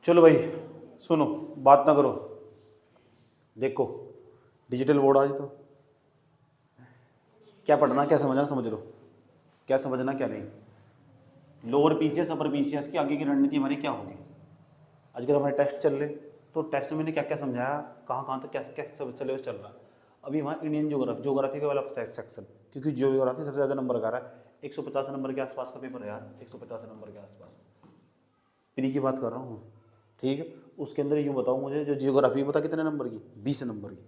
चलो भाई सुनो, बात ना करो, देखो डिजिटल बोर्ड आज तो क्या पढ़ना क्या समझना समझ लो, क्या समझना क्या नहीं। लोअर पीसीएस अपर पीसीएस की आगे की रणनीति हमारी क्या होगी। आजकल हमारे टेस्ट चल रहे, तो टेस्ट में मैंने क्या क्या समझाया, कहाँ कहाँ तक क्या क्या सब सिलेबस चल रहा है। अभी हमारा इंडियन ज्योग्राफी का वाला सेक्शन, क्योंकि ज्योग्राफी सबसे ज़्यादा नंबर का रहा है, 150 नंबर के आसपास का पेपर है यार, 150 नंबर के आसपास प्री की बात कर रहा हूँ, ठीक है। उसके अंदर यूँ बताओ मुझे, जो जियोग्राफी बता कितने नंबर की, 20 नंबर की।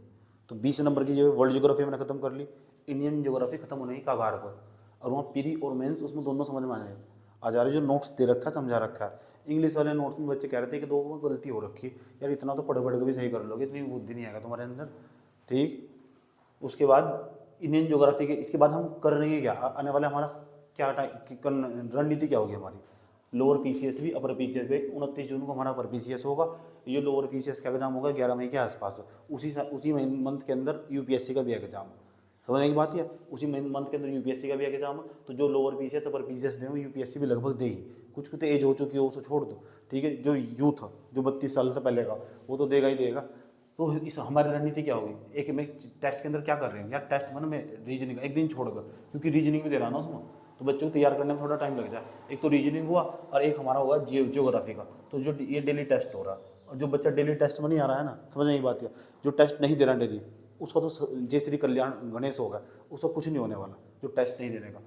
तो 20 नंबर की जो वर्ल्ड जियोग्राफी मैंने खत्म कर ली, इंडियन जियोग्राफी खत्म होने की कगार पर, और वहाँ प्री और मेंस उसमें दोनों समझ में आए आ जा रहे। जो नोट्स दे रखा है समझा रखा है, इंग्लिश वाले नोट्स में बच्चे कह रहे थे कि 2 गलती हो रखी है यार, इतना तो पढ़ पढ़ के भी सही कर लोगे, इतनी बुद्धि नहीं आएगा तुम्हारे अंदर, ठीक। उसके बाद इंडियन ज्योग्राफी के, इसके बाद हम कर रहे हैं क्या, आने वाला हमारा क्या रणनीति क्या होगी हमारी। लोअर पीसीएस भी अपर पीसीएस भी, 29 जून को हमारा अपर पीसीएस होगा, ये लोअर पीसीएस का एग्जाम होगा 11 मई के आसपास, उसी मंथ के अंदर यूपीएससी का भी एग्जाम, समझने की बात है। उसी मंथ के अंदर यूपीएससी का भी एग्जाम, तो जो लोअर पीसीएस अपर पीसीएस दें यूपीएससी भी लगभग देगी। कुछ कुछ एज हो चुकी हो उसे छोड़ दो, ठीक है। जो यूथ जो 32 साल से पहले का, वो तो देगा ही देगा। तो इस हमारी रणनीति क्या होगी, एक में टेस्ट के अंदर क्या कर रहे हैं यार, टेस्ट में रीजनिंग एक दिन छोड़कर, क्योंकि रीजनिंग भी दे रहा ना उसमें, तो बच्चों को तैयार करने में थोड़ा टाइम लग जाए। एक तो रीजनिंग हुआ और एक हमारा होगा ज्योग्राफी का, तो जो ये डेली टेस्ट हो रहा है, और जो बच्चा डेली टेस्ट में नहीं आ रहा है ना, समझने की बात है, जो टेस्ट नहीं दे रहा डेली, उसका तो जय श्री कल्याण गणेश होगा, उसका कुछ नहीं होने वाला जो टेस्ट नहीं देने का।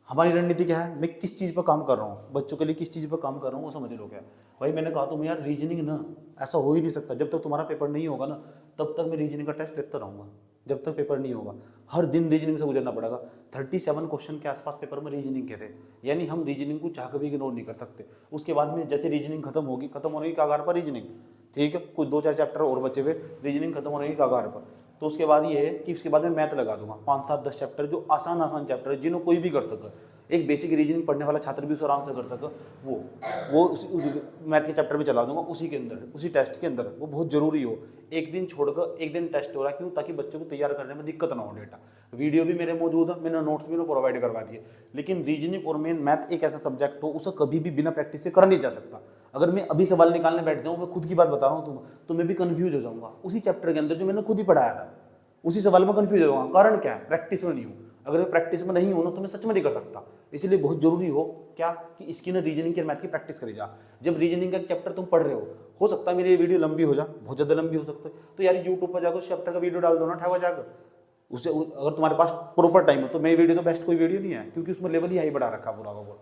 हमारी रणनीति क्या है, मैं किस चीज़ पर काम कर रहा हूँ, बच्चों के लिए किस चीज़ पर काम कर रहा हूँ वो समझ लो क्या। भाई मैंने कहा तुम यार रीजनिंग ना, ऐसा हो ही नहीं सकता, जब तक तुम्हारा पेपर नहीं होगा ना तब तक मैं रीजनिंग का टेस्ट देता रहूँगा, जब तक पेपर नहीं होगा। हर दिन रीजनिंग से गुजरना पड़ेगा। 37 क्वेश्चन के आसपास पेपर में रीजनिंग के थे, यानी हम रीजनिंग को चाह कभी इग्नोर नहीं कर सकते। उसके बाद में जैसे रीजनिंग खत्म होगी, खत्म होने की कगार पर रीजनिंग, ठीक है, कुछ 2-4 चैप्टर और बचे हुए, रीजनिंग खत्म होने की कगार पर। तो उसके बाद ये है कि उसके बाद में मैथ लगा दूंगा, 5-7-10 चैप्टर जो आसान चैप्टर है, जिन्हें कोई भी कर सके। एक बेसिक रीजनिंग पढ़ने वाला छात्र भी उसे आराम से कर सके, वो उसी मैथ के चैप्टर में चला दूंगा, उसी के अंदर, उसी टेस्ट के अंदर, वो बहुत जरूरी हो। एक दिन छोड़कर एक दिन टेस्ट हो रहा है, क्यों, ताकि बच्चों को तैयार करने में दिक्कत ना हो। डेटा वीडियो भी मेरे मौजूद है, मैंने नोट्स भी प्रोवाइड करवा दिए। लेकिन रीजनिंग और मेन मैथ एक ऐसा सब्जेक्ट हो, उसे कभी भी बिना प्रैक्टिस से करा नहीं जा सकता। अगर मैं अभी सवाल निकालने बैठ जाऊँ, मैं खुद की बात बता रहा हूँ तो मैं भी कन्फ्यूज हो जाऊंगा उसी चैप्टर के अंदर जो मैंने खुद ही पढ़ाया था, उसी सवाल में कन्फ्यूज हो जाऊंगा। कारण क्या है, प्रैक्टिस में नहीं हूँ। अगर मैं प्रैक्टिस में नहीं हूँ ना तो मैं सच में नहीं कर सकता। इसलिए बहुत जरूरी हो क्या कि इसकी ना रीजनिंग की मैथ की प्रैक्टिस करी जा। जब रीजनिंग का चैप्टर तुम पढ़ रहे हो सकता है मेरी ये वीडियो लंबी हो जा, बहुत ज़्यादा लंबी हो सकती है, तो यार यूट्यूब पर जाकर उस चैप्टर का वीडियो डाल दो ना, ठहवा जाकर उससे। अगर तुम्हारे पास प्रॉपर टाइम हो तो मेरी वीडियो तो बेस्ट कोई वीडियो नहीं है, क्योंकि उसमें लेवल ही हाई बढ़ा रखा पूरा का पूरा,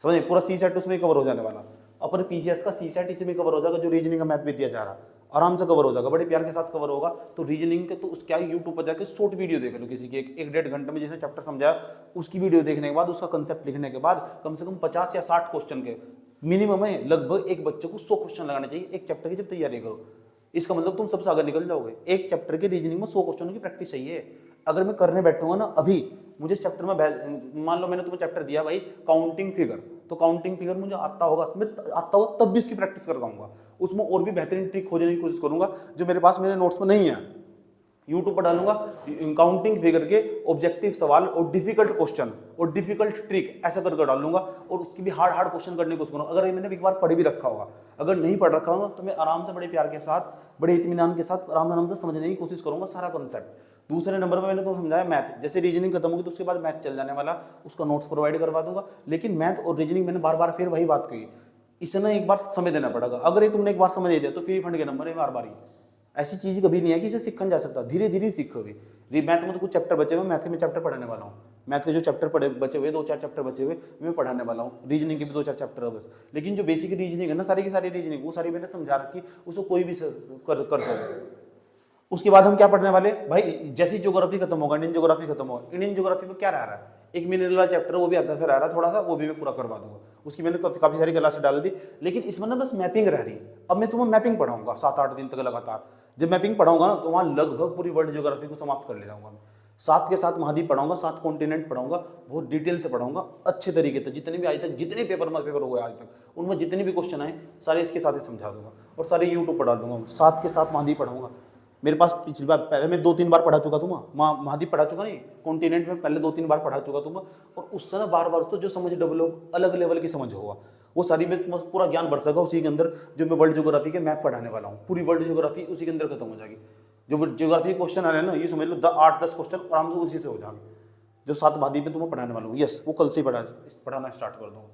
समझे। पूरा सी सेट उसमें कवर हो जाने वाला, अपने पीसीएस का सी सेट इसमें कवर हो जाएगा, जो रीजनिंग का मैथ भी दिया जा रहा है आराम से कवर हो जाएगा, बड़े प्यार के साथ कवर होगा। तो रीजनिंग के तो उस क्या यूट्यूब पर जाकर शॉर्ट वीडियो देख लो, किसी की 1-1.5 घंटे में जैसे चैप्टर समझाया, उसकी वीडियो देखने के बाद, उसका कंसेप्ट लिखने के बाद कम से कम 50 या 60 क्वेश्चन के मिनिमम है, लगभग एक बच्चे को 100 क्वेश्चन लगाने चाहिए एक चैप्टर की जब तैयारी करो। इसका मतलब तुम सबसे आगे निकल जाओगे। एक चैप्टर के रीजनिंग में 100 क्वेश्चनों की प्रैक्टिस चाहिए। अगर मैं करने बैठूंगा ना अभी, मुझे इस चैप्टर में मान लो मैंने तुम्हें चैप्टर दिया भाई काउंटिंग फिगर, तो काउंटिंग फिगर मुझे आता होगा, मैं आता होगा तब भी उसकी प्रैक्टिस कर पाऊंगा। उसमें और भी बेहतरीन ट्रिक खोजने की कोशिश करूंगा जो मेरे पास मेरे नोट्स में नहीं है। यूट्यूब पर डालूंगा काउंटिंग फिगर के ऑब्जेक्टिव सवाल और डिफिकल्ट क्वेश्चन और डिफिकल्ट ट्रिक, ऐसा करके डालूंगा, और उसकी भी हार्ड क्वेश्चन करने की कोशिश करूंगा। अगर ये मैंने एक बार पढ़ भी रखा होगा, अगर नहीं पढ़ रखा होगा तो मैं आराम से बड़े प्यार के साथ, बड़े इत्मीनान के साथ आराम से समझने की कोशिश करूंगा सारा कॉन्सेप्ट। दूसरे नंबर पर मैंने तो समझाया मैथ, जैसे रीजनिंग खत्म होगी तो उसके बाद मैथ चल जाने वाला, उसका नोट्स प्रोवाइड करवा दूंगा। लेकिन मैथ और रीजनिंग मैंने बार बार फिर वही बात कही, इसे ना एक बार समय देना पड़ेगा। अगर ये तुमने एक बार समझ दिया तो फ्री फंड के नंबर है बार बार ही। ऐसी चीज कभी नहीं है कि इसे सीखा जा सकता, धीरे धीरे सीखो भी। मैथ में तो कुछ चैप्टर बचे हुए, मैथ में चैप्टर पढ़ाने वाला हूँ। मैथ के जो चैप्टर पढ़े बचे हुए 2-4 चैप्टर बचे हुए मैं पढ़ाने वाला हूँ। रीजनिंग के भी 2-4 चैप्टर है बस। लेकिन जो बेसिक रीजनिंग है ना, सारी की सारी रीजनिंग वो सारी मैंने समझा रखी, उसको कोई भी कर सकता। उसके बाद हम क्या पढ़ने वाले भाई, जैसी ज्योग्राफी खत्म होगा, इंडियन ज्योग्राफी खत्म होगा, इंडियन ज्योग्राफी में क्या रह रहा है, एक मिनरल वाला चैप्टर वो भी आधा से रह रहा है थोड़ा सा, वो भी मैं पूरा करवा दूंगा। उसकी मैंने काफी सारी क्लास डाल दी, लेकिन इसमें ना बस मैपिंग रह रही। अब मैं तुम्हें मैपिंग पढ़ाऊंगा 7-8 दिन तक लगातार। जब मैपिंग पढ़ाऊंगा ना तो वहाँ लगभग पूरी वर्ल्ड ज्योग्राफी को समाप्त कर ले जाऊंगा मैं। 7 के 7 महाद्वीप पढ़ाऊंगा, 7 कॉन्टिनेंट पढ़ाऊंगा, बहुत डिटेल से पढ़ाऊंगा, अच्छे तरीके से। जितने भी आज तक जितने पेपर हुए आज तक, उनमें जितने भी क्वेश्चन आए सारे इसके साथ ही समझा दूंगा, और सारे यूट्यूब पर डाल दूंगा। 7 के 7 महाद्वीप पढ़ाऊंगा। मेरे पास पिछली बार पहले मैं 2-3 बार पढ़ा चुका तुम, महाद्वीप पढ़ा चुका नहीं, कॉन्टिनेंट में पहले 2-3 बार पढ़ा चुका तुम, और उससे ना बार बार उसको जो समझ डेवलप अलग लेवल की समझ होगा। वो सारी में तुम्हारा पूरा ज्ञान बढ़ सका उसी के अंदर। जो मैं वर्ल्ड ज्योग्राफी के मैप पढ़ाने वाला हूँ, पूरी वर्ल्ड ज्योग्राफी उसी के अंदर खत्म हो जाएगी। जो ज्योग्राफी क्वेश्चन आ रहे हैं ना, ये समझ लो 8-10 क्वेश्चन आराम से उसी से हो जाएंगे। जो 7 भादी में तुम्हें पढ़ाने वाला हूँ, यस वो कल से पढ़ाना स्टार्ट कर दूँगा।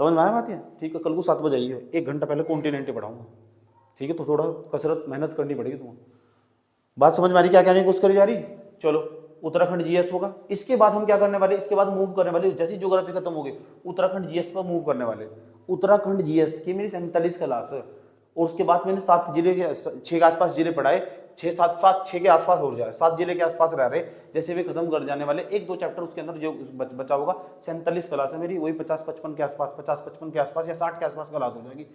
समझ में आया बात है? ठीक है, कल को 7 बजे आइए, 1 घंटा पहले कॉन्टिनेंट पढ़ाऊंगा। ठीक है, तो थोड़ा कसरत मेहनत करनी पड़ेगी तुम्हें। बात समझ में आ रही? क्या कहने की कोशिश करी जा रही? चलो, उत्तराखंड जीएस होगा। इसके बाद हम क्या करने वाले, इसके बाद मूव करने वाले, जैसी ज्योग्राफी खत्म हो गई उत्तराखंड जीएस पर मूव करने वाले। उत्तराखंड जीएस की मेरी 47 क्लास है, और उसके बाद मैंने 7 जिले के 6 के आसपास जिले पढ़ाए, 6 के आसपास हो जाए, 7 जिले के आसपास रह रहे, जैसे वे खत्म कर जाने वाले। 1-2 चैप्टर उसके अंदर जो बचा होगा। 47 क्लास है मेरी, वही 50-55 के आसपास, 50-55 के आसपास या 60 के आसपास क्लास हो जाएगी।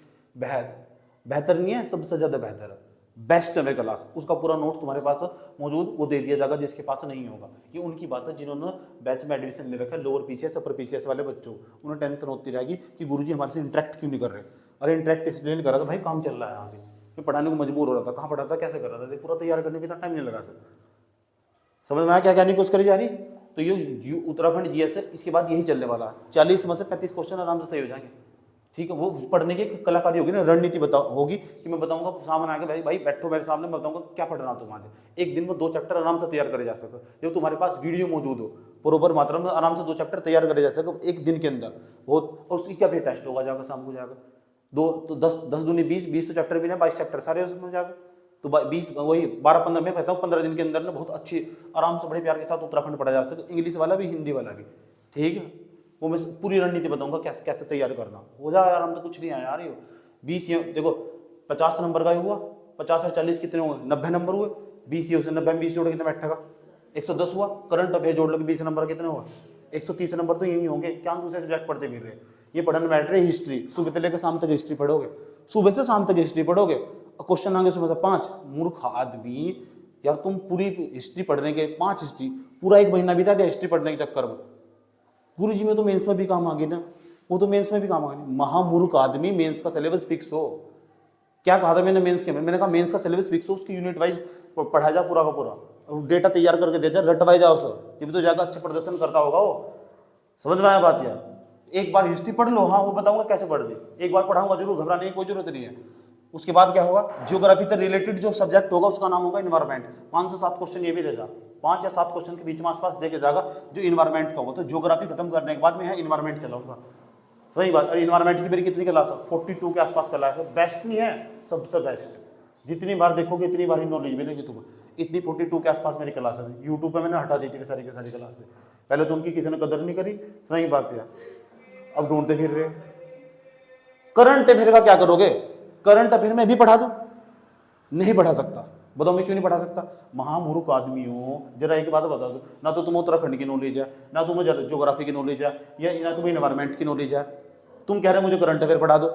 बेहतर नहीं है, सबसे ज्यादा बेहतर है, बेस्ट है क्लास। उसका पूरा नोट तुम्हारे पास मौजूद वो दे दिया जाएगा, जिसके पास नहीं होगा। ये उनकी बात है जिन्होंने बैच में एडमिशन ले रखा है, लोअर पीसीएस अपर पीसीएस वाले बच्चों। उन्हें टेंशन होती रहेगी कि गुरुजी हमारे से इंटरेक्ट क्यों नहीं कर रहे। अरे इंटरेक्ट इसलिए नहीं कर रहा था भाई, काम चल रहा है यहाँ पे, मैं पढ़ाने को मजबूर हो रहा था। कहाँ पढ़ाता, कैसे कर रहा था, पूरा तैयार करने में इतना टाइम नहीं लगा सर। समझ में आया क्या कहने की कोशिश करी जा रही? तो ये उत्तराखंड जीएस है, इसके बाद यही चलने वाला है। 40 में से 35 क्वेश्चन आराम से सही हो जाएंगे। ठीक है, वो पढ़ने की कलाकारी होगी ना, रणनीति होगी कि मैं बताऊंगा सामने आके, भाई बैठो मेरे सामने, मैं बताऊंगा क्या पढ़ना तुम्हारे। एक दिन में 2 चैप्टर आराम से तैयार करे जा सके, जब तुम्हारे पास वीडियो मौजूद हो, बरोबर मात्रा में आराम से 2 चैप्टर तैयार करे जा सके एक दिन के अंदर। वो और उसकी क्या फिर टेस्ट होगा जाकर शाम को जाकर 2 तो 10 दूनी 20 तो चैप्टर भी ना, 22 चैप्टर सारे उसमें जाकर, तो 20 वही 12-15 में कहता हूँ 15 दिन के अंदर ना बहुत अच्छी आराम से बड़े प्यार के साथ उत्तराखंड पढ़ा जा सके, इंग्लिश वाला भी हिंदी वाला भी। ठीक है, वो मैं पूरी रणनीति बताऊंगा कैसे कैसे तैयार करना। हो जाए आराम से, कुछ नहीं आया यार। ये 20 देखो 50 नंबर का हुआ, 50 और 40 कितने हुए, 90 नंबर हुए। 20 से 90 में 20 जोड़ कितने बैठेगा, 110 हुआ। करंट अफेयर जोड़ लो 20 नंबर कितने हुआ, 130 नंबर तो यही होंगे। क्या दूसरे सब्जेक्ट पढ़ते फिर रहे, ये पढ़ने मैटर है हिस्ट्री। सुबह से लेकर शाम तक हिस्ट्री पढ़ोगे, सुबह से शाम तक हिस्ट्री पढ़ोगे, क्वेश्चन आगे सुबह से 5। मूर्ख आदमी यार, तुम पूरी हिस्ट्री पढ़ने के 5 हिस्ट्री पूरा 1 महीना बिता दिया हिस्ट्री पढ़ने के चक्कर में। गुरु जी में तो मेंस में भी काम आ गई ना, वो तो मेंस में भी काम आ गई। महामूर्ख आदमी, मेंस का सिलेबस फिक्स हो। क्या कहा था मैंने मेंस के में, मैंने कहा मेंस का सिलेबस फिक्स हो, उसकी यूनिट वाइज पढ़ा जा पूरा का पूरा, डेटा तैयार करके दे जा, रटवाई जाओ सर, ये भी तो जाकर अच्छा प्रदर्शन करता होगा वो। समझ में आया बात यार? एक बार हिस्ट्री पढ़ लो, हाँ वो बताऊंगा कैसे पढ़ ली, एक बार पढ़ाऊंगा जरूर, घबराने की कोई जरूरत नहीं है। उसके बाद क्या होगा, ज्योग्राफी से रिलेटेड जो सब्जेक्ट होगा उसका नाम होगा इन्वायरमेंट। 5 से 7 क्वेश्चन ये भी देगा, 5 या 7 क्वेश्चन के बीच में आसपास देके जाएगा जो इन्वायरमेंट का होगा। तो ज्योग्राफी खत्म करने के बाद मैं इन्वायरमेंट चलाऊंगा। सही बात। अरे इन्वायरमेंट की मेरी कितनी क्लास है, 42 के आसपास क्लास है। बेस्ट नहीं है, सबसे बेस्ट। जितनी बार देखोगे इतनी बार ही नॉलेज मिलेगी तुम्हें। इतनी 42 के आसपास मेरी क्लास है। यूट्यूब पे मैंने हटा दी थी सारी की सारी क्लास से, पहले तो उनकी किसी ने कदर नहीं करी। सही बात है, अब ढूंढते फिर रहे। करंट अफेयर का क्या करोगे, करंट अफेयर में भी पढ़ा दो, नहीं पढ़ा सकता। बताओ मैं क्यों नहीं पढ़ा सकता? महामूर्ख आदमी हो। जरा एक बात बता दो, ना तो तुम्हें उत्तराखंड की नॉलेज है, ना तुम्हें ज्योग्राफी की नॉलेज है, या ना तुम्हें इन्वायरमेंट की नॉलेज है। तुम कह रहे हो मुझे करंट अफेयर पढ़ा दो।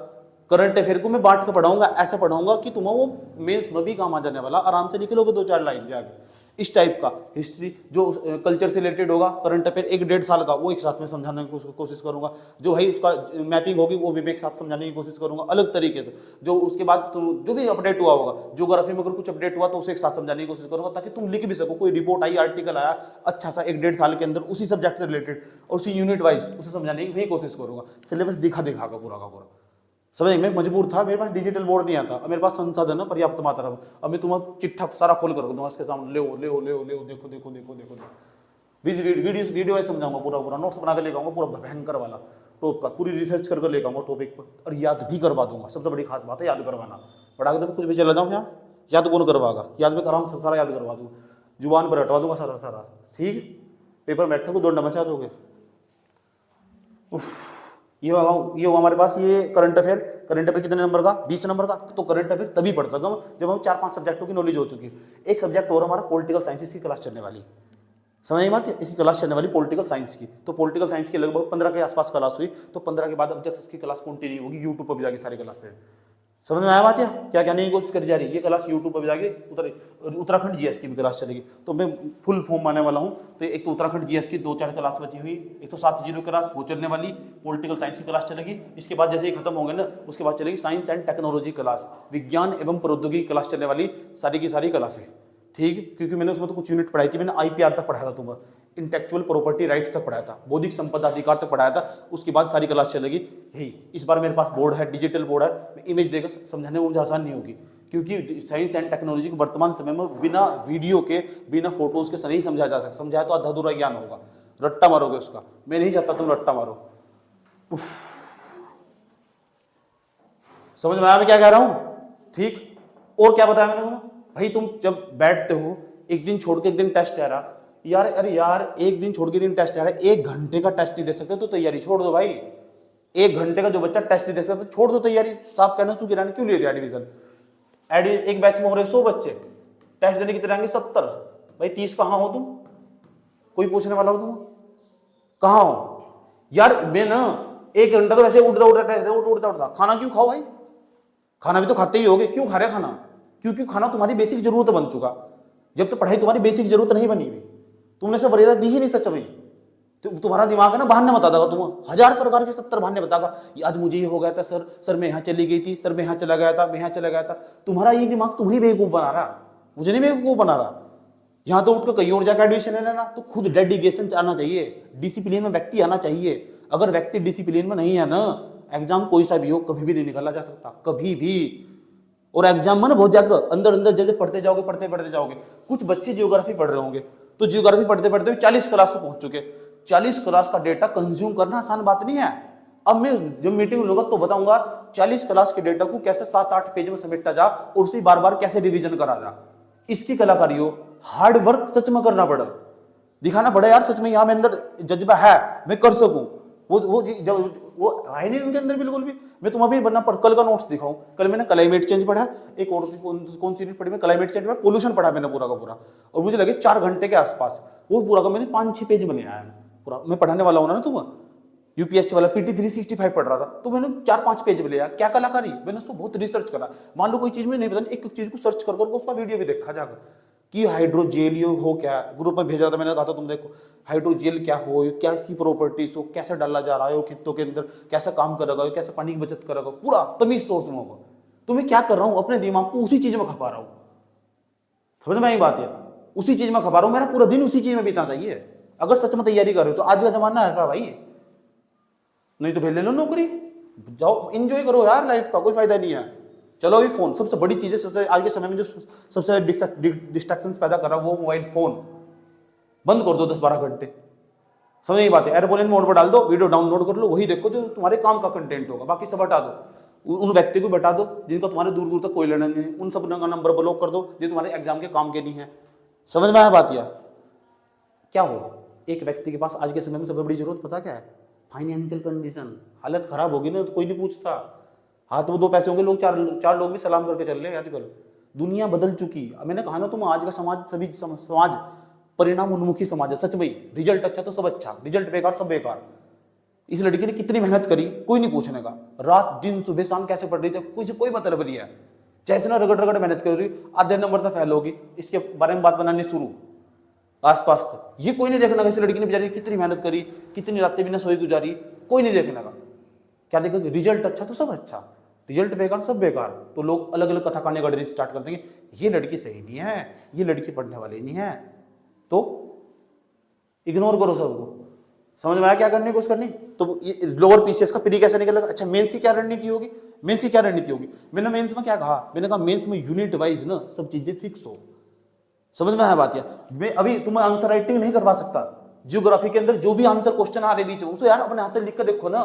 करंट अफेयर को मैं बांट के पढ़ाऊंगा, ऐसे पढ़ाऊंगा कि तुम्हें वो मेंस में भी काम आ जाने वाला। आराम से लिख लोगे 2-4 लाइन जाके। इस टाइप का हिस्ट्री जो कल्चर से रिलेटेड होगा, करंट अफेयर 1-1.5 साल का, वो एक साथ में समझाने की कोशिश करूंगा। जो भाई उसका मैपिंग होगी वो भी मैं एक साथ समझाने की कोशिश करूंगा अलग तरीके से। जो उसके बाद जो भी अपडेट हुआ होगा, ज्योग्राफी में अगर कुछ अपडेट हुआ तो उसे एक साथ समझाने की कोशिश करूंगा, ताकि तुम लिख भी सको। कोई रिपोर्ट आई, आर्टिकल आया अच्छा सा 1-1.5 साल के अंदर उसी सब्जेक्ट से रिलेटेड और उसी यूनिट वाइज उसे समझाने की वही कोशिश करूंगा। सिलेबस दिखा का पूरा का पूरा। समझ में मजबूर था, मेरे पास डिजिटल बोर्ड नहीं आता, अब मेरे पास संसाधन है पर्याप्त मात्रा में। अब मैं तुम्हें चिट्ठा सारा खोल कर दूंगा इसके सामने, ले देखो देखो देखो देखो वीडियो समझाऊंगा पूरा पूरा, नोट्स बना कर लेकर आऊंगा पूरा भयंकर वाला टॉप का, पूरी रिसर्च करके लेकर आऊंगा टॉपिक पर, और याद भी करवा दूंगा। सबसे बड़ी खास बात है याद करवाना। पढ़ा के तो कुछ भी चला जाऊँ यहाँ, याद कौन करवागा? याद में आराम से सारा याद करवा दूंगा, जुबान पर हटवा दूंगा सारा सारा। ठीक, पेपर में बैठो को दौड़ना मचा दोगे। ये हुआ हमारे पास ये करंट अफेयर। करंट अफेयर कितने नंबर का? 20 नंबर का। तो करंट अफेयर तभी पढ़ सकता हूं जब हम 4-5 सब्जेक्टों की नॉलेज हो चुकी है। एक सब्जेक्ट और हमारा पॉलिटिकल साइंस, इसकी क्लास चलने वाली, समझ में बात है? इसकी क्लास चलने वाली पॉलिटिकल साइंस की। तो पॉलिटिकल साइंस की लगभग 15 के आसपास क्लास हुई। तो 15 के बाद अब जब इसकी क्लास कंटिन्यू होगी यूट्यूब पर भी जाके सारी क्लास से। समझ में आया बात है? क्या कहने की कोशिश करी जा रही है? ये क्लास यूट्यूब पर भी जाके उत्तराखंड जीएस की भी क्लास चलेगी। तो मैं फुल फॉर्म आने वाला हूँ। तो एक तो उत्तराखंड जीएस की 2-4 क्लास बची हुई, एक तो 7-0 क्लास वो चलने वाली, पॉलिटिकल साइंस की क्लास चलेगी। इसके बाद जैसे ही खत्म होंगे ना, उसके बाद चलेगी साइंस एंड टेक्नोलॉजी क्लास, विज्ञान एवं प्रौद्योगिकी क्लास चलने वाली, सारी की सारी क्लासें। ठीक, क्योंकि मैंने उसमें तो कुछ यूनिट पढ़ाई थी, मैंने IPR तक पढ़ाया था तुम्हें, इंटेलेक्चुअल प्रॉपर्टी राइट्स तक पढ़ाया था, बौद्धिक संपदा अधिकार तक पढ़ाया था। उसके बाद सारी क्लास चलेगी यही। इस बार मेरे पास बोर्ड है, डिजिटल बोर्ड है, इमेज देकर समझाने में मुझे आसान नहीं होगी, क्योंकि साइंस एंड टेक्नोलॉजी को वर्तमान समय में बिना वीडियो के, बिना फोटोज के नहीं समझाया जा सकता। समझाया तो आधा अधूरा ज्ञान होगा, रट्टा मारोगे उसका। मैं नहीं चाहता तुम रट्टा मारो। समझ में आया मैं क्या कह रहा हूं? ठीक। और क्या बताया मैंने तुम्हें? भाई तुम जब बैठते हो, एक दिन छोड़ के एक दिन टेस्ट आ रहा, यार अरे यार एक दिन छोड़ के दिन टेस्ट आ रहा है, 1 घंटे का टेस्ट नहीं दे सकते तो तैयारी छोड़ दो भाई। 1 घंटे का जो बच्चा टेस्ट नहीं दे सकता तो छोड़ दो तैयारी। साफ कहना, तू गिराने क्यों ले दिया एडमिशन? एक बैच में हो रहे 100 बच्चे, टेस्ट देने कितने आएंगे? 70। भाई 30 कहाँ हो तुम? कोई पूछने वाला हो तुम? कहाँ हो यार? मैं ना 1 घंटा तो वैसे उठता उठता टेस्ट उठता खाना क्यों खाओ भाई? खाना भी तो खाते ही होगे। क्यों खा रहे खाना? क्योंकि खाना तुम्हारी बेसिक जरूरत बन चुका। जब तो पढ़ाई तुम्हारी बेसिक जरूरत नहीं बनी हुई, तुमने सब वरीयता दी ही नहीं। सच भाई तुम्हारा दिमाग है ना, बहाने बता देगा, तुम 1000 प्रकार के 70 बहाने बतागा। आज मुझे ये हो गया था सर मैं यहाँ चली गई थी, सर मैं यहाँ चला गया था, मैं यहाँ चला गया था। तुम्हारा ये दिमाग तुम्हें बेवकूफ बना रहा, मुझे नहीं बेवकूफ बना रहा। यहाँ तो उठकर कहीं और जाकर एडमिशन ले लेना। तो खुद डेडिकेशन आना चाहिए, डिसिप्लिन में व्यक्ति आना चाहिए। अगर व्यक्ति डिसिप्लिन में नहीं है ना, एग्जाम कोई सा भी हो कभी भी नहीं निकाला जा सकता, कभी भी। और एग्जाम में ना बहुत जाकर अंदर अंदर जैसे पढ़ते जाओगे। कुछ बच्चे जियोग्राफी पढ़ रहे होंगे, तो जियोग्राफी पढ़ते पढ़ते 40 क्लास से पहुंच चुके। 40 क्लास का डेटा कंज्यूम करना आसान बात नहीं है। अब मैं जब मीटिंग लूंगा तो बताऊंगा 40 क्लास के डेटा को कैसे 7-8 पेज में समेटा जा और उसी बार बार कैसे रिवीजन करा जा। इसकी कलाकारी हो, हार्ड वर्क सच में करना पड़ा, दिखाना पड़ा यार सच में यहाँ मेरे अंदर जज्बा है, मैं कर सकूं। वो है नहीं उनके अंदर बिल्कुल भी। मैं तुम्हें भी बनना कल का नोट्स दिखाऊं। कल मैंने क्लाइमेट चेंज पढ़ा, एक और कौन सी पढ़ी मैं, क्लाइमेट चेंज पढ़ा, पोल्यूशन पढ़ा मैंने पूरा का पूरा, और मुझे लगे 4 घंटे के आसपास। वो पूरा का मैंने 5-6 पेज में ले आया पूरा। मैं पढ़ाने वाला हूं ना, तुम यूपीएससी वाला PT 365 पढ़ रहा था, तो मैंने 4-5 पेज में लिया। क्या कलाकारी, मैंने उसको बहुत रिसर्च करा। मान लो कोई चीज में नहीं पता, एक चीज को सर्च कर उसका वीडियो भी देखा जाकर कि हाइड्रोजेल हो क्या। ग्रुप में भेजा था, मैंने कहा था तुम देखो हाइड्रोजेल क्या हो, क्या इसकी प्रॉपर्टीज हो, कैसे डाला जा रहा है खेतों के अंदर, कैसे काम करेगा, कैसे पानी की बचत करेगा, पूरा तमीज सोच होगा। तो मैं क्या कर रहा हूँ, अपने दिमाग को उसी चीज में खपा रहा हूँ। समझ में आई बात है? उसी चीज में खपा रहा हूँ, मेरा पूरा दिन उसी चीज में बीतना चाहिए। अगर सच में तैयारी कर रहे हो तो आज का जमाना ऐसा भाई, नहीं तो फिर ले लो नौकरी, जाओ एंजॉय करो यार लाइफ का, कोई फायदा नहीं है। चलो अभी फोन सबसे बड़ी चीज है, सबसे आज के समय में जो सबसे डिस्ट्रैक्शंस पैदा कर रहा है वो मोबाइल फोन। बंद कर दो 10-12 घंटे। समझ नहीं बात है? एयरप्लेन मोड पर डाल दो, वीडियो डाउनलोड कर लो, वही देखो जो तुम्हारे काम का कंटेंट होगा, बाकी सब हटा दो। उन व्यक्ति को बैठा दो जिनका तुम्हारे दूर दूर तक कोई लेना नहीं है, उन सब का नंबर ब्लॉक कर दो जो तुम्हारे एग्जाम के काम के नहीं है। समझ में आया बात? या क्या हो, एक व्यक्ति के पास आज के समय में सबसे बड़ी जरूरत पता क्या है? Financial condition. हालत खराब होगी ना तो कोई नहीं पूछता, हाथ में 2 पैसे होंगे, लोग चार लोग भी सलाम करके चल रहे हैं। आजकल दुनिया बदल चुकी। मैंने कहा ना तुम, आज का समाज सभी समाज परिणाम उन्मुखी समाज है। सच में रिजल्ट अच्छा तो सब अच्छा, रिजल्ट बेकार सब बेकार। इस लड़की ने कितनी मेहनत करी, कोई नहीं पूछने का। रात दिन सुबह शाम कैसे पढ़ रही थी, कोई मतलब नहीं है। जैसे ना रगड़ रगड़ मेहनत कर रही, आधे नंबर से फेल होगी, इसके बारे में बात बनानी शुरू आसपास तक। ये कोई नहीं देखना इस लड़की ने बेचारी कितनी मेहनत करी, कितनी रातें बिना सोई गुजारी, कोई नहीं देखने का। क्या देखेगा? रिजल्ट अच्छा तो सब अच्छा, रिजल्ट बेकार सब बेकार। तो लोग अलग अलग कथा कहानी गढ़नी स्टार्ट कर देंगे, ये लड़की सही नहीं है, ये लड़की पढ़ने वाली नहीं है, तो इग्नोर करो सबको। समझ में आया क्या करने की कोशिश करनी? तो लोअर पीसीएस का प्री कैसे निकलेगा? अच्छा मेंस की क्या रणनीति होगी? मेंस की क्या रणनीति होगी? मैंने मेंस में क्या कहा? मैंने कहा मेंस में यूनिट वाइज ना सब चीजें फिक्स हो। समझ में आया बात? या मैं अभी तुम्हें आंसर राइटिंग नहीं करवा सकता। जियोग्राफी के अंदर जो भी आंसर क्वेश्चन आ रहे बीच में, उसे यार अपने हाथ से लिख कर देखो ना,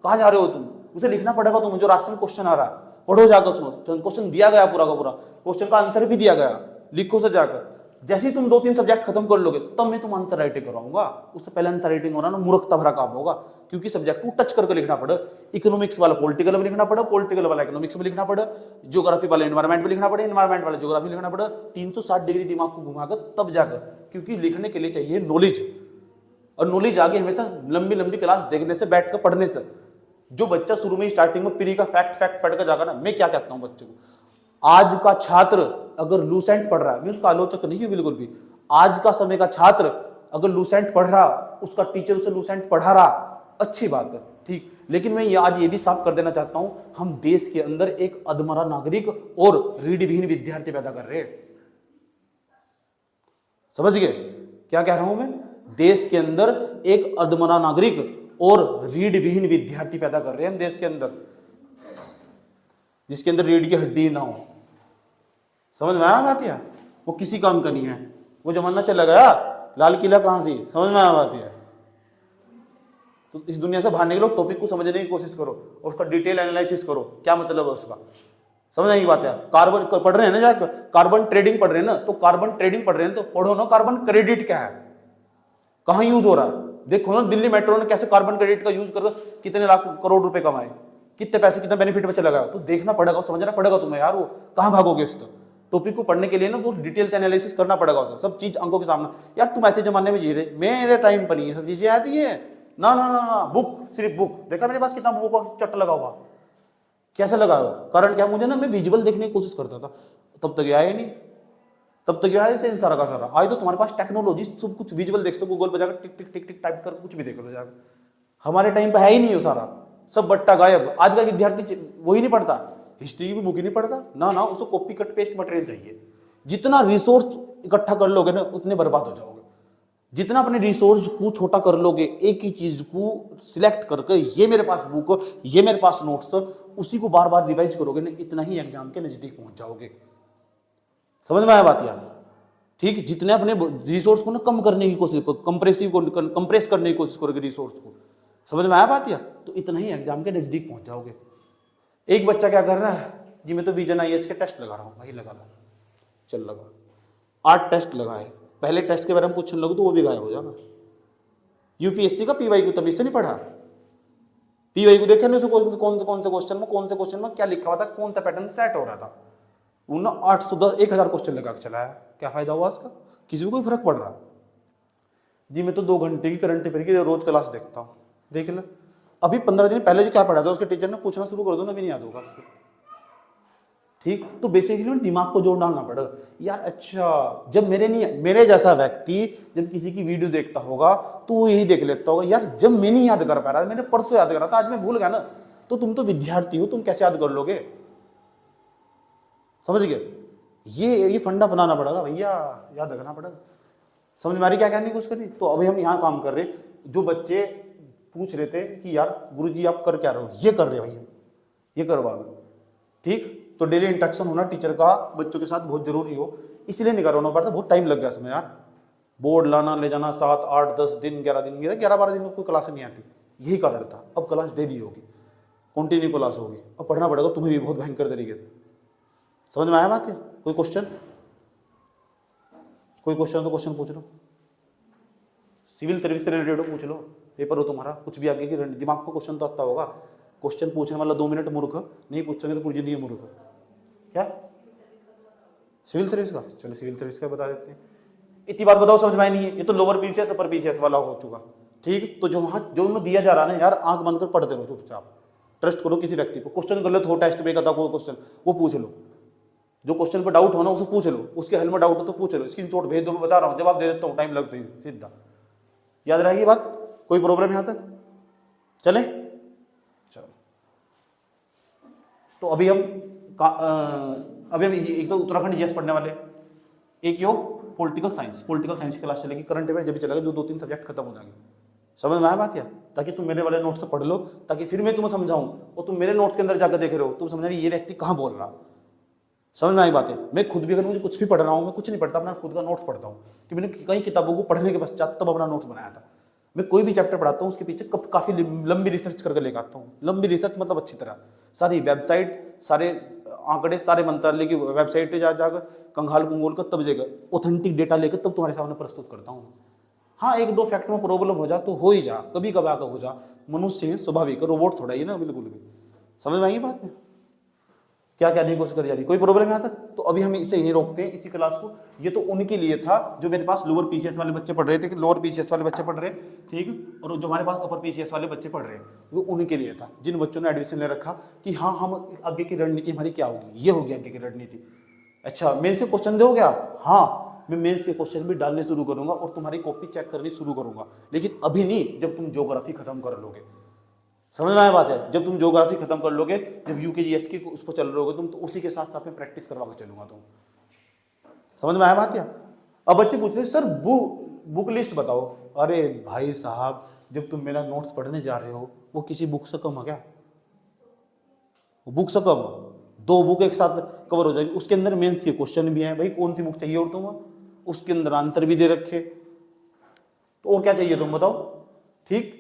कहाँ जा रहे हो तुम, उसे लिखना पड़ेगा तुम्हें। जो रास्ते में क्वेश्चन आ रहा है पढ़ो जाकर, उसमें क्वेश्चन दिया गया पूरा का पूरा, क्वेश्चन का आंसर भी दिया गया, लिखो से जाकर। जैसे ही तुम 2-3 सब्जेक्ट खत्म कर लोगे तब मैं तुम आंसर राइटिंग करवाऊंगा। उससे पहले आंसर राइटिंग होना ना मूर्खता भरा काम होगा, क्योंकि सब्जेक्ट को टच करके लिखना पड़े। इकोनॉमिक्स वाला पॉलिटिकल में लिखना पड़े, पॉलिटिकल वाला इकोनॉमिक्स में लिखना पड़े, ज्योग्राफी वाला एनवायरमेंट में लिखना पड़े, एनवायरमेंट वाला ज्योग्राफी लिखना पड़े। 360 डिग्री दिमाग को घुमाकर तब जाकर, क्योंकि लिखने के लिए चाहिए नॉलेज, और नॉलेज आगे हमेशा लंबी लंबी क्लास देखने से, बैठकर पढ़ने से। जो बच्चा शुरू में स्टार्टिंग में प्री का फैक्ट पढ़ कर जाकर ना, मैं क्या कहता हूं बच्चे को, आज का छात्र अगर लूसेंट पढ़ रहा है, मैं उसका आलोचक नहीं हूं बिल्कुल भी। आज का समय का छात्र अगर लूसेंट पढ़ रहा, उसका टीचर उसे लूसेंट पढ़ा रहा, अच्छी बात है, ठीक। लेकिन मैं आज ये भी साफ कर देना चाहता हूं, हम देश के अंदर एक अधमरा नागरिक और रीढ़विहीन विद्यार्थी पैदा कर रहे हैं। समझ गए क्या कह रहा हूं मैं? देश के अंदर एक अधमरा नागरिक और रीढ़ विहीन विद्यार्थी पैदा कर रहे हैं हम देश के अंदर, जिसके अंदर रीढ़ की हड्डी ना हो। समझ में आया बात? या वो किसी काम का नहीं है, वो जमाना चला गया लाल किला कहां से। समझ में आया बात? या तो इस दुनिया से बाहर निकलो, टॉपिक को समझने की कोशिश करो और उसका डिटेल एनालिसिस करो, क्या मतलब है उसका। समझने की बात है। कार्बन पढ़ रहे हैं ना, जाकर कार्बन ट्रेडिंग पढ़ रहे हैं ना, तो कार्बन ट्रेडिंग पढ़ रहे हैं तो पढ़ो ना कार्बन क्रेडिट क्या है, कहां यूज हो रहा है। देखो ना दिल्ली मेट्रो ने कैसे कार्बन क्रेडिट का यूज कर कितने लाख करोड़ रुपए कमाए, कितने पैसे कितना बेनिफिट में चला गया। तो देखना पड़ेगा, समझना पड़ेगा तुम्हें यार, वो कहां भागोगे इस टॉपिक को पढ़ने के लिए ना, वो डिटेल एनालिसिस करना पड़ेगा उसका, सब चीज अंकों के सामने। यार तुम ऐसे जमाने में जी रहे, मेरे टाइम पर नहीं है सब चीजें आती है ना ना ना ना। बुक, सिर्फ बुक। देखा मेरे पास कितना बुक का चट लगा हुआ, कैसे लगा हुआ, कारण क्या, मुझे ना मैं विजुअल देखने की कोशिश करता था, तब तक आया ही नहीं, तब तक आया थे सारा का सारा। आज तो तुम्हारे पास टेक्नोलॉजी, सब कुछ विजुअल देख सकते, गूगल पर जाकर टिक टिक टिक टिक टाइप कर कुछ भी देख लो जाकर। हमारे टाइम पे है ही नहीं हो सारा, सब बट्टा गायब। आज का विद्यार्थी वही नहीं पढ़ता, हिस्ट्री की भी बुक ही नहीं पढ़ता ना ना, उसको कॉपी कट पेस्ट मटेरियल चाहिए। जितना रिसोर्स इकट्ठा कर लोगे ना उतने बर्बाद हो जाओगे। जितना अपने रिसोर्स को छोटा कर लोगे, एक ही चीज को सिलेक्ट करके, ये मेरे पास बुक, ये मेरे पास नोट्स, उसी को बार बार रिवाइज करोगे ना, इतना ही एग्जाम के नजदीक पहुंच जाओगे। समझ में आया बात यार? ठीक, जितने अपने रिसोर्स को ना कम करने की कोशिश करो, कंप्रेस करने की कोशिश करोगे रिसोर्स को। समझ में आया बात यार? तो इतना ही एग्जाम के नजदीक पहुंच जाओगे। एक बच्चा क्या कर रहा है जी, मैं तो विजन IAS के टेस्ट लगा रहा हूँ भाई, लगा लो, चल लगा, 8 टेस्ट लगाए, पहले टेस्ट के बारे में पूछने लगो तो वो भी गायब हो जाएगा। UPSC का PY को तभी से नहीं पढ़ा, PY को देखा नहीं, कौन से क्वेश्चन में क्या लिखा हुआ था, कौन सा पैटर्न सेट हो रहा था। उन्होंने 810 1000 क्वेश्चन लगा के चलाया, क्या फायदा हुआ उसका, किसी को कोई फर्क पड़ रहा जी। मैं तो 2 घंटे की करंट अफेयर की रोज क्लास देखता हूँ, देख लो। अभी 15 दिन पहले जो क्या पढ़ा था उसके टीचर ने, पूछना शुरू कर दो ना, भी नहीं याद होगा उसको। ठीक, तो बेसिकली दिमाग को जोड़ डालना पड़ेगा यार। अच्छा, जब मेरे जैसा व्यक्ति जब किसी की वीडियो देखता होगा तो वो यही देख लेता होगा, यार जब मैं नहीं याद कर पा रहा, मैंने परसों याद करा था, आज मैं भूल गया ना। तो तुम तो विद्यार्थी हो, तुम कैसे याद कर लोगे? समझ गए? ये फंडा बनाना पड़ेगा भैया, याद रखना पड़ेगा। समझ में आ रही क्या कहने की कोशिश करी? तो अभी हम यहाँ काम कर रहे, जो बच्चे पूछ रहे थे कि यार गुरुजी आप कर क्या रहे हो, ये कर रहे हो भैया, ये करवा लो। ठीक, तो डेली इंटरेक्शन होना टीचर का बच्चों के साथ बहुत जरूरी हो, इसलिए नहीं करवाना पड़ता। बहुत टाइम लग गया इसमें यार, बोर्ड लाना ले जाना, 7 8 10 दिन 11 दिन, 11 12 दिन में कोई क्लास नहीं आती, यही कारण था। अब क्लास डेली होगी, कंटिन्यू क्लास होगी, अब पढ़ना पड़ेगा तुम्हें भी बहुत भयंकर तरीके से। समझ में आया बात है? कोई क्वेश्चन तो क्वेश्चन पूछ लो, सिविल सर्विस से रिलेटेड हो पूछ लो, पेपर हो तुम्हारा, कुछ भी आगे की दिमाग को क्वेश्चन तो आता होगा। क्वेश्चन पूछने वाला 2 मिनट मूर्ख, नहीं पूछेंगे तो पूरी जिंदगी मूर्ख। क्या सिविल सर्विस का? चलो सिविल सर्विस का बता देते हैं। इतनी बात बताओ, समझ में नहीं है? ये तो लोअर PCS अपर PCS वाला हो चुका। ठीक, तो जो वहाँ जो उन्हें दिया जा रहा है ना यार, आंख बंद कर पढ़ते रहो चुपचाप, ट्रस्ट करो किसी व्यक्ति को। क्वेश्चन गलत हो, टेस्ट में कोई क्वेश्चन वो पूछ लो, जो क्वेश्चन पर डाउट हो ना उसे पूछ लो, उसके हल में डाउट हो तो पूछ लो, स्क्रीनशॉट भेज दो, मैं बता रहा हूँ, जवाब दे देता हूँ, टाइम लगता ही सीधा। याद रहेगी बात? कोई प्रॉब्लम यहाँ तक? चले चलो, तो अभी हम एक तो उत्तराखंड GS पढ़ने वाले, एक यो पॉलिटिकल साइंस की क्लास चलेगी, करंट अफेयर जब भी चलेगा, 2-3 सब्जेक्ट खत्म हो जाएंगे। समझ में आया बात? या ताकि तुम मेरे वाले नोट्स से पढ़ लो, ताकि फिर मैं तुम्हें समझाऊं और तुम मेरे नोट्स के अंदर जाकर देख रहे हो, तुम समझना ये व्यक्ति कहाँ बोल रहा। समझ में आई बात है? मैं खुद भी अगर मुझे कुछ भी पढ़ रहा हूँ, मैं कुछ नहीं पढ़ता, अपना खुद का नोट्स पढ़ता हूँ, कि मैंने कई किताबों को पढ़ने के पश्चात तब अपना नोट्स बनाया था। मैं कोई भी चैप्टर पढ़ाता हूँ उसके पीछे काफ़ी लंबी रिसर्च करके लेकर आता हूँ। लंबी रिसर्च मतलब अच्छी तरह सारी वेबसाइट, सारे आंकड़े, सारे मंत्रालय की वेबसाइट पे जाकर कंगाल कुंगोल का तब जगह ऑथेंटिक डेटा लेकर तब तुम्हारे सामने प्रस्तुत करता हूँ। हाँ, 1-2 फैक्ट में प्रॉब्लम हो जा तो हो ही जा, कभी कभार का हो जा, मनुष्य है, स्वाभाविक, रोबोट थोड़ा ही ना बिल्कुल भी। समझ में आई बात है? क्या कहने की कोशिश करी जा रही? कोई प्रॉब्लम यहाँ तक? तो अभी हम इसे यहीं रोकते हैं, इसी क्लास को। ये तो उनके लिए था जो मेरे पास लोअर PCS वाले बच्चे पढ़ रहे थे, लोअर PCS वाले बच्चे पढ़ रहे, ठीक, और जो हमारे पास अपर PCS वाले बच्चे पढ़ रहे हैं, वो उनके लिए था, जिन बच्चों ने एडमिशन ले रखा कि हाँ हम आगे की रणनीति हमारी क्या होगी, ये होगी आगे की रणनीति। अच्छा, मेन से क्वेश्चन दोगे आप? हाँ, मैं मेन से क्वेश्चन भी डालने शुरू करूंगा और तुम्हारी कॉपी चेक करनी शुरू करूंगा, लेकिन अभी नहीं, जब तुम ज्योग्राफी खत्म कर लोगे। समझ में आया बात है? जब तुम ज्योग्राफी खत्म कर लोगे, जब UKGS की उस पर चल रहे होगे तुम, तो उसी के साथ साथ में प्रैक्टिस करवा के चलूंगा तुम। समझ में आया बात? या अब बच्चे पूछ रहे सर बुक लिस्ट बताओ। अरे भाई साहब, जब तुम मेरा नोट्स पढ़ने जा रहे हो वो किसी बुक से कम है क्या? वो बुक से कम है? 2 बुक एक साथ कवर हो जाएगी, उसके अंदर मेंस के क्वेश्चन भी हैं भाई, कौन सी बुक चाहिए और तुम, उसके अंदर आंसर भी दे रखे, तो और क्या चाहिए तुम बताओ? ठीक,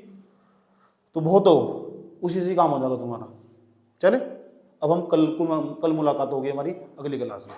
तो बहुत हो, उसी से काम हो जाएगा तुम्हारा। चले, अब हम कल मुलाकात होगी हमारी अगली क्लास में।